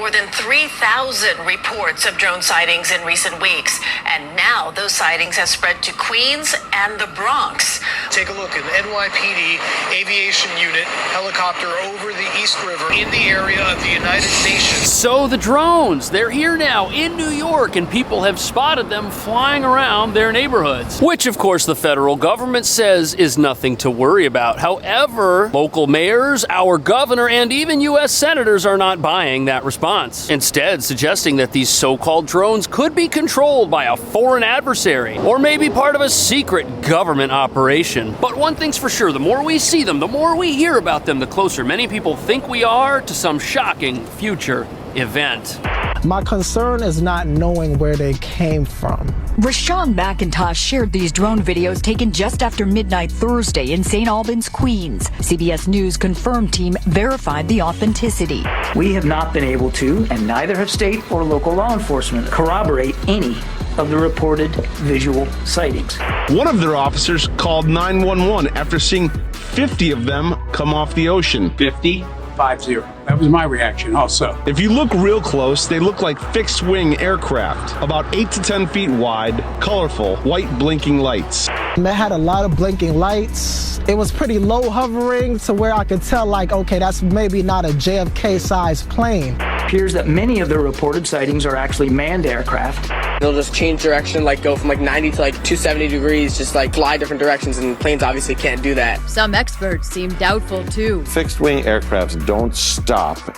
more than 3,000 reports of drone sightings in recent weeks. And now those sightings have spread to Queens and the Bronx. Take a look at the NYPD aviation unit helicopter over the East River in the area of the United Nations. So the drones, they're here now in New York, and people have spotted them flying around their neighborhoods. Which, of course, the federal government says is nothing to worry about. However, local mayors, our governor, and even U.S. senators are not buying that response. Instead, suggesting that these so-called drones could be controlled by a foreign adversary, or maybe part of a secret government operation. But one thing's for sure, the more we see them, the more we hear about them, the closer many people think we are to some shocking future event. My concern is not knowing where they came from. Rashawn McIntosh shared these drone videos taken just after midnight Thursday in St. Albans, Queens. CBS News confirmed team verified the authenticity. We have not been able to, and neither have state or local law enforcement, corroborate any of the reported visual sightings. One of their officers called 911 after seeing 50 of them come off the ocean. 50? 50. That was my reaction also. If you look real close, they look like fixed-wing aircraft, about 8 to 10 feet wide, colorful, white blinking lights. They had a lot of blinking lights. It was pretty low hovering to where I could tell, like, okay, that's maybe not a JFK-sized plane. It appears that many of the reported sightings are actually manned aircraft. They'll just change direction, like go from like 90 to like 270 degrees, just like fly different directions, and planes obviously can't do that. Some experts seem doubtful too. Fixed-wing aircrafts don't stop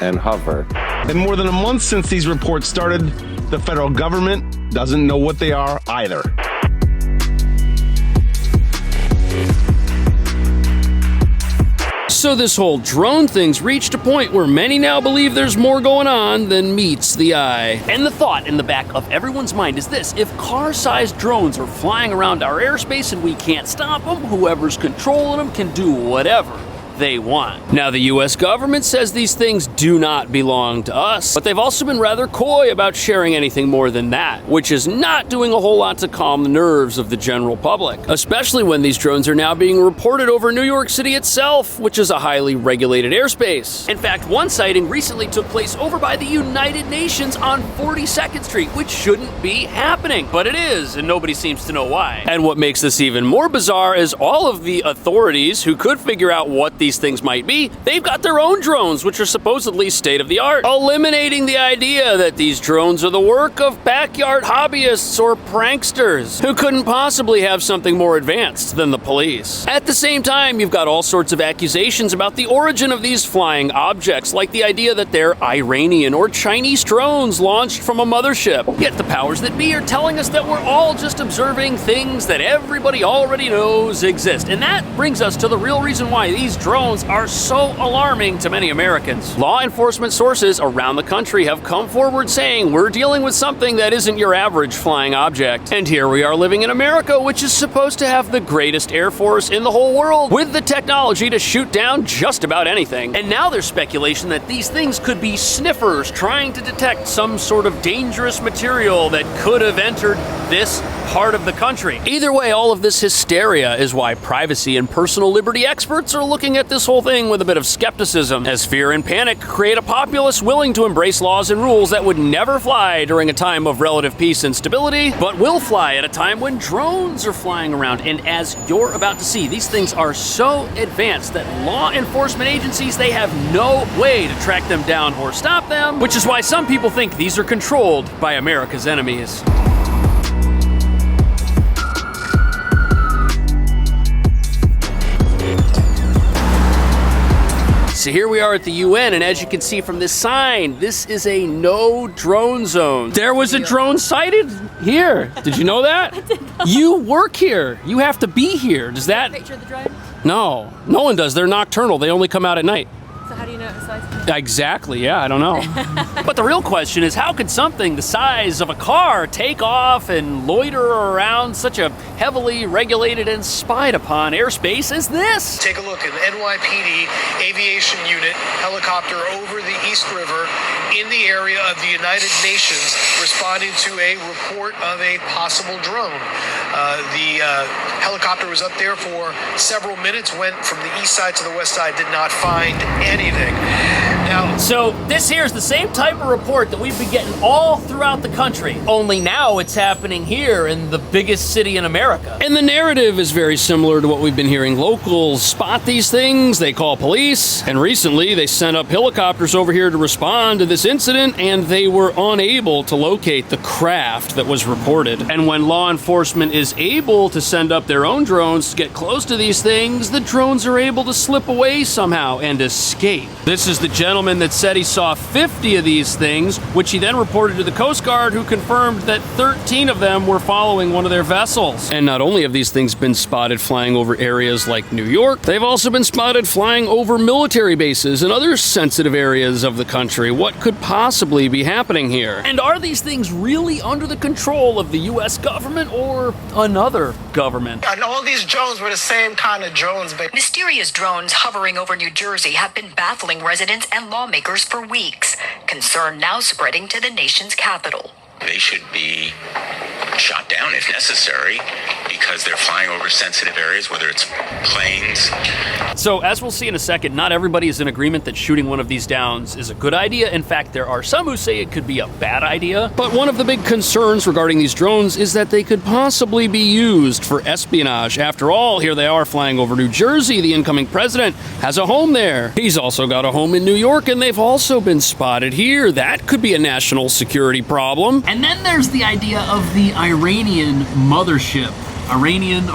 and hover. And more than a month since these reports started, the federal government doesn't know what they are either. So this whole drone thing's reached a point where many now believe there's more going on than meets the eye. And the thought in the back of everyone's mind is this: if car-sized drones are flying around our airspace and we can't stop them, whoever's controlling them can do whatever they want. Now, the U.S. government says these things do not belong to us, but they've also been rather coy about sharing anything more than that, which is not doing a whole lot to calm the nerves of the general public, especially when these drones are now being reported over New York City itself, which is a highly regulated airspace. In fact, one sighting recently took place over by the United Nations on 42nd Street, which shouldn't be happening, but it is, and nobody seems to know why. And what makes this even more bizarre is all of the authorities who could figure out what these things might be, they've got their own drones, which are supposedly state-of-the-art, eliminating the idea that these drones are the work of backyard hobbyists or pranksters who couldn't possibly have something more advanced than the police. At the same time, you've got all sorts of accusations about the origin of these flying objects, like the idea that they're Iranian or Chinese drones launched from a mothership. Yet the powers that be are telling us that we're all just observing things that everybody already knows exist. And that brings us to the real reason why these drones are so alarming to many Americans. Law enforcement sources around the country have come forward saying we're dealing with something that isn't your average flying object. And here we are living in America, which is supposed to have the greatest air force in the whole world, with the technology to shoot down just about anything. And now there's speculation that these things could be sniffers trying to detect some sort of dangerous material that could have entered this part of the country. Either way, all of this hysteria is why privacy and personal liberty experts are looking at this whole thing with a bit of skepticism, as fear and panic create a populace willing to embrace laws and rules that would never fly during a time of relative peace and stability, but will fly at a time when drones are flying around. And as you're about to see, these things are so advanced that law enforcement agencies, they have no way to track them down or stop them, which is why some people think these are controlled by America's enemies. So here we are at the UN, and as you can see from this sign, this is a no drone zone. There was a drone sighted here. Did you know that? I did not. You work here. You have to be here. Does that? Picture of the drone? No, no one does. They're nocturnal. They only come out at night. So how do you know it was size? Exactly, yeah, I don't know. But the real question is, how could something the size of a car take off and loiter around such a heavily regulated and spied upon airspace as this? Take a look at the NYPD aviation unit helicopter over the East River in the area of the United Nations, responding to a report of a possible drone. The helicopter was up there for several minutes, went from the east side to the west side, did not find anything. Now, So this here is the same type of report that we've been getting all throughout the country, only now it's happening here in the biggest city in America. And the narrative is very similar to what we've been hearing. Locals spot these things, they call police, and recently they sent up helicopters over here to respond to this incident, and they were unable to locate the craft that was reported. And when law enforcement is able to send up their own drones to get close to these things, the drones are able to slip away somehow and escape. This is the gentleman that said he saw 50 of these things, which he then reported to the Coast Guard, who confirmed that 13 of them were following one of their vessels. And not only have these things been spotted flying over areas like New York, they've also been spotted flying over military bases and other sensitive areas of the country. What could possibly be happening here? And are these things really under the control of the U.S. government or another government? And all these drones were the same kind of drones, baby. Mysterious drones hovering over New Jersey have been baffling residents and lawmakers for weeks. Concern now spreading to the nation's capital. They should be shot down if necessary because they're flying over sensitive areas, whether it's planes. So as we'll see in a second, not everybody is in agreement that shooting one of these down is a good idea. In fact, there are some who say it could be a bad idea. But one of the big concerns regarding these drones is that they could possibly be used for espionage. After all, here they are flying over New Jersey. The incoming president has a home there. He's also got a home in New York, and they've also been spotted here. That could be a national security problem. And then there's the idea of the Iranian mothership. Iranian,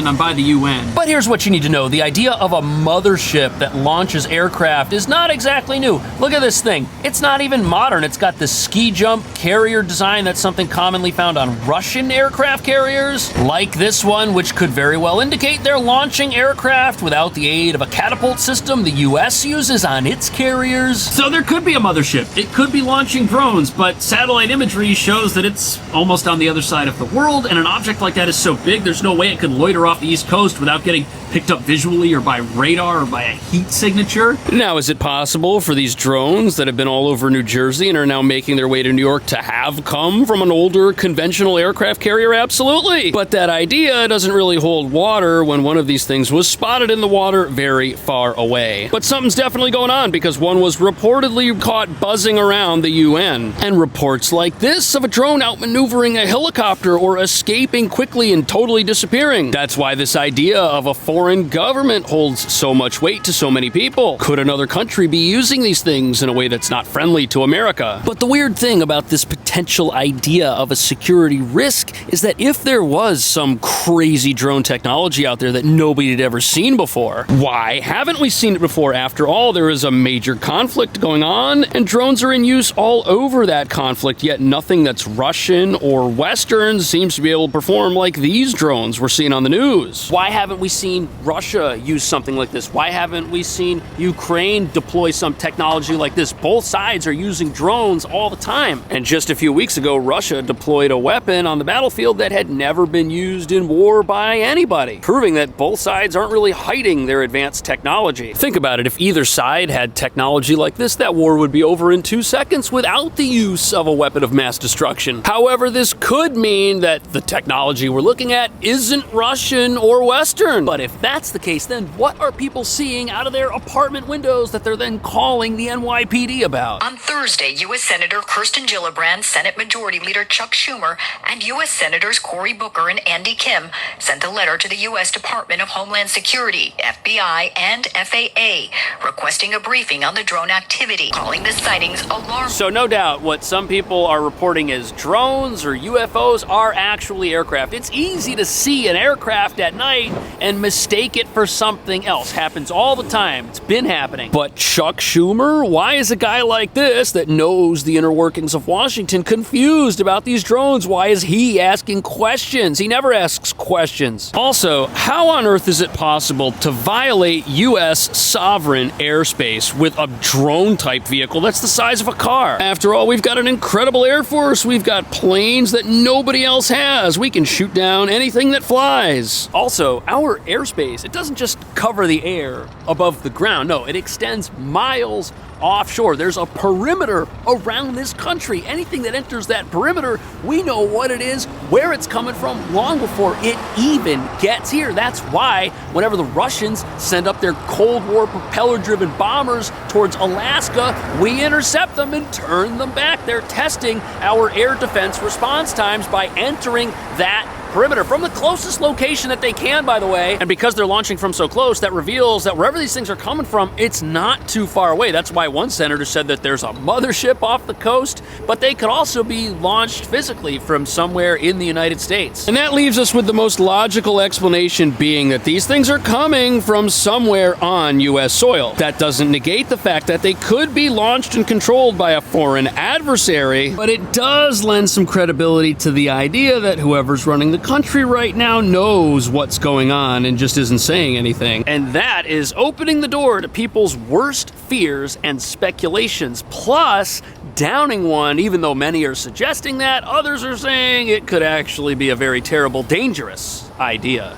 I'm by the UN. But here's what you need to know. The idea of a mothership that launches aircraft is not exactly new. Look at this thing. It's not even modern. It's got the ski jump carrier design. That's something commonly found on Russian aircraft carriers, like this one, which could very well indicate they're launching aircraft without the aid of a catapult system the US uses on its carriers. So there could be a mothership. It could be launching drones, but satellite imagery shows that it's almost on the other side of the world, and an object like that is so big there's no way it could loiter off the East Coast without getting picked up visually or by radar or by a heat signature. Now, is it possible for these drones that have been all over New Jersey and are now making their way to New York to have come from an older conventional aircraft carrier? Absolutely. But that idea doesn't really hold water when one of these things was spotted in the water very far away. But something's definitely going on because one was reportedly caught buzzing around the UN. And reports like this of a drone outmaneuvering a helicopter or escaping quickly and totally disappearing. That's why this idea of a foreign government holds so much weight to so many people. Could another country be using these things in a way that's not friendly to America? But the weird thing about this potential idea of a security risk is that if there was some crazy drone technology out there that nobody had ever seen before, why haven't we seen it before? After all, there is a major conflict going on, and drones are in use all over that conflict, yet nothing that's Russian or Western seems to be able to perform like these drones we're seeing on the news. Why haven't we seen Russia use something like this? Why haven't we seen Ukraine deploy some technology like this? Both sides are using drones all the time. And just a few weeks ago, Russia deployed a weapon on the battlefield that had never been used in war by anybody, proving that both sides aren't really hiding their advanced technology. Think about it. If either side had technology like this, that war would be over in 2 seconds without the use of a weapon of mass destruction. However, this could mean that the technology we're looking at isn't Russian or Western. But if that's the case, then what are people seeing out of their apartment windows that they're then calling the NYPD about? On Thursday, U.S. Senator Kirsten Gillibrand, Senate Majority Leader Chuck Schumer, and U.S. Senators Cory Booker and Andy Kim sent a letter to the U.S. Department of Homeland Security, FBI, and FAA requesting a briefing on the drone activity, calling the sightings alarming. So no doubt what some people are reporting as drones or UFOs are actually aircraft. It's easy to see an aircraft at night and mistake it for something else. Happens all the time. It's been happening. But Chuck Schumer, why is a guy like this that knows the inner workings of Washington confused about these drones? Why is he asking questions? He never asks questions. Also, how on earth is it possible to violate U.S. sovereign airspace with a drone-type vehicle that's the size of a car? After all, we've got an incredible Air Force. We've got planes that nobody else has. We can shoot down anything that flies. Also, our airspace, it doesn't just cover the air above the ground. No, it extends miles offshore. There's a perimeter around this country. Anything that enters that perimeter, we know what it is, where it's coming from long before it even gets here. That's why whenever the Russians send up their Cold War propeller-driven bombers towards Alaska, we intercept them and turn them back. They're testing our air defense response times by entering that perimeter from the closest location that they can, by the way. And because they're launching from so close, that reveals that wherever these things are coming from, it's not too far away. That's why one senator said that there's a mothership off the coast, but they could also be launched physically from somewhere in the United States. And that leaves us with the most logical explanation being that these things are coming from somewhere on U.S. soil. That doesn't negate the fact that they could be launched and controlled by a foreign adversary, but it does lend some credibility to the idea that whoever's running the country right now knows what's going on and just isn't saying anything. And that is opening the door to people's worst fears and speculations, plus downing one, even though many are suggesting that, others are saying it could actually be a very terrible, dangerous idea.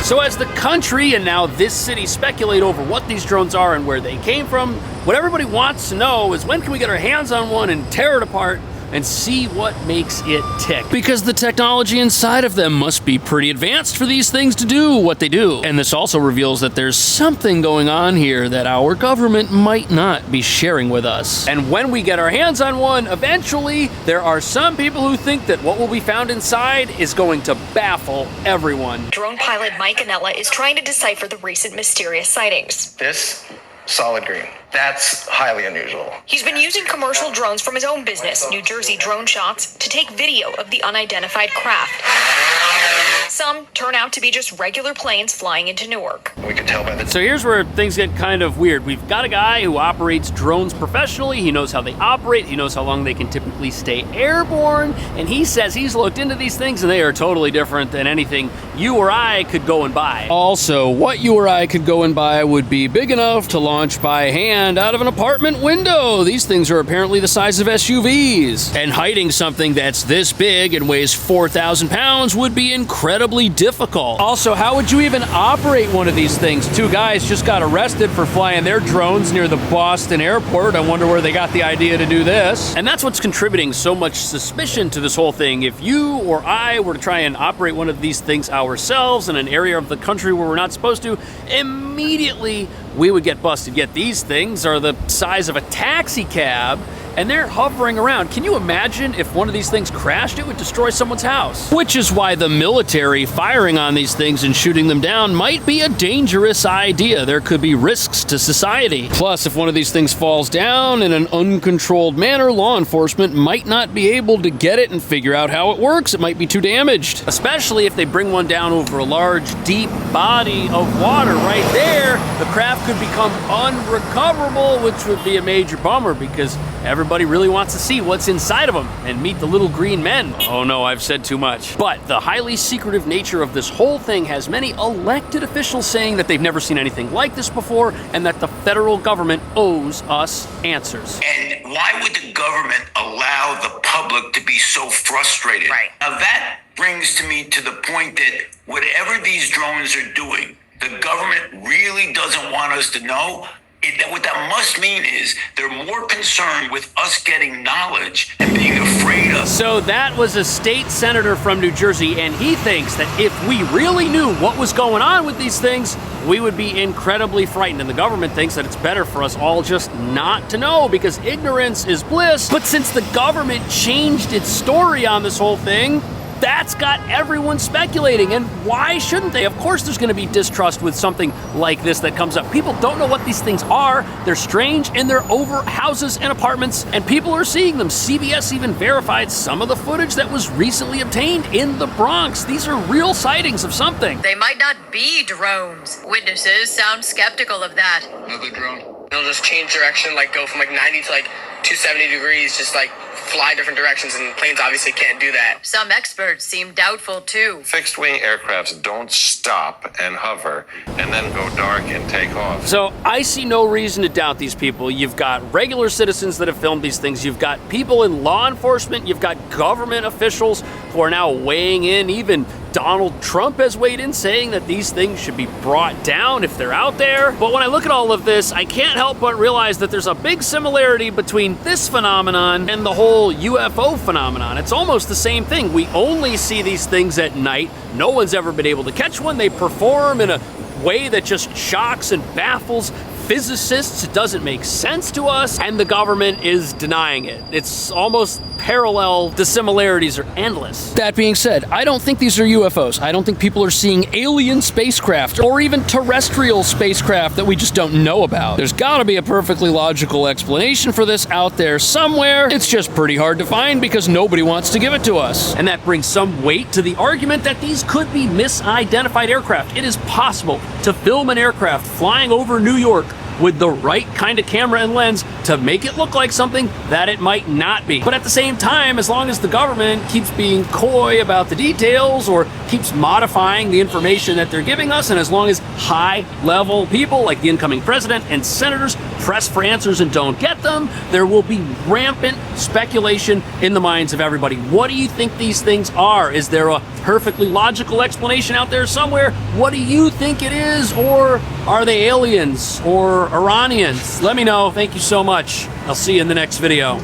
So as the country and now this city speculate over what these drones are and where they came from, what everybody wants to know is when can we get our hands on one and tear it apart and see what makes it tick. Because the technology inside of them must be pretty advanced for these things to do what they do. And this also reveals that there's something going on here that our government might not be sharing with us. And when we get our hands on one, eventually, there are some people who think that what will be found inside is going to baffle everyone. Drone pilot Mike Anella is trying to decipher the recent mysterious sightings. This solid green. That's highly unusual. He's been using commercial drones from his own business, New Jersey Drone Shots, to take video of the unidentified craft. Some turn out to be just regular planes flying into Newark. We could tell by the... So here's where things get kind of weird. We've got a guy who operates drones professionally. He knows how they operate. He knows how long they can typically stay airborne. And he says he's looked into these things and they are totally different than anything you or I could go and buy. Also, what you or I could go and buy would be big enough to launch by hand out of an apartment window. These things are apparently the size of SUVs. And hiding something that's this big and weighs 4,000 pounds would be incredibly difficult. Also, how would you even operate one of these things? Two guys just got arrested for flying their drones near the Boston airport. I wonder where they got the idea to do this. And that's what's contributing so much suspicion to this whole thing. If you or I were to try and operate one of these things ourselves in an area of the country where we're not supposed to, immediately we would get busted. Yet these things are the size of a taxi cab and they're hovering around. Can you imagine if one of these things crashed? It would destroy someone's house. Which is why the military firing on these things and shooting them down might be a dangerous idea. There could be risks to society. Plus, if one of these things falls down in an uncontrolled manner, law enforcement might not be able to get it and figure out how it works. It might be too damaged. Especially if they bring one down over a large, deep body of water. Right there, the craft could become unrecoverable, which would be a major bummer because everybody really wants to see what's inside of them and meet the little green men. Oh no, I've said too much. But the highly secretive nature of this whole thing has many elected officials saying that they've never seen anything like this before and that the federal government owes us answers. And why would the government allow the public to be so frustrated? Right. Now that brings to me to the point that whatever these drones are doing, the government really doesn't want us to know. What that must mean is they're more concerned with us getting knowledge and being afraid of. So that was a state senator from New Jersey, and he thinks that if we really knew what was going on with these things, we would be incredibly frightened. And the government thinks that it's better for us all just not to know because ignorance is bliss. But since the government changed its story on this whole thing, that's got everyone speculating, and why shouldn't they? Of course there's going to be distrust with something like this that comes up. People don't know what these things are. They're strange, and they're over houses and apartments, and people are seeing them. CBS even verified some of the footage that was recently obtained in the Bronx. These are real sightings of something. They might not be drones. Witnesses sound skeptical of that. Another drone. They'll just change direction, like go from like 90 to like 270 degrees, just like fly different directions, and planes obviously can't do that. Some experts seem doubtful too. Fixed-wing aircrafts don't stop and hover and then go dark and take off. So I see no reason to doubt these people. You've got regular citizens that have filmed these things. You've got people in law enforcement. You've got government officials who are now weighing in, even Donald Trump has weighed in saying that these things should be brought down if they're out there. But when I look at all of this, I can't help but realize that there's a big similarity between this phenomenon and the whole UFO phenomenon. It's almost the same thing. We only see these things at night. No one's ever been able to catch one. They perform in a way that just shocks and baffles physicists. It doesn't make sense to us, and the government is denying it. It's almost parallel. The similarities are endless. That being said, I don't think these are UFOs. I don't think people are seeing alien spacecraft or even terrestrial spacecraft that we just don't know about. There's gotta be a perfectly logical explanation for this out there somewhere. It's just pretty hard to find because nobody wants to give it to us. And that brings some weight to the argument that these could be misidentified aircraft. It is possible to film an aircraft flying over New York with the right kind of camera and lens to make it look like something that it might not be. But at the same time, as long as the government keeps being coy about the details or keeps modifying the information that they're giving us, and as long as high-level people like the incoming president and senators press for answers and don't get them, there will be rampant speculation in the minds of everybody. What do you think these things are? Is there a perfectly logical explanation out there somewhere? What do you think it is? Or are they aliens or Iranians? Let me know. Thank you so much. I'll see you in the next video.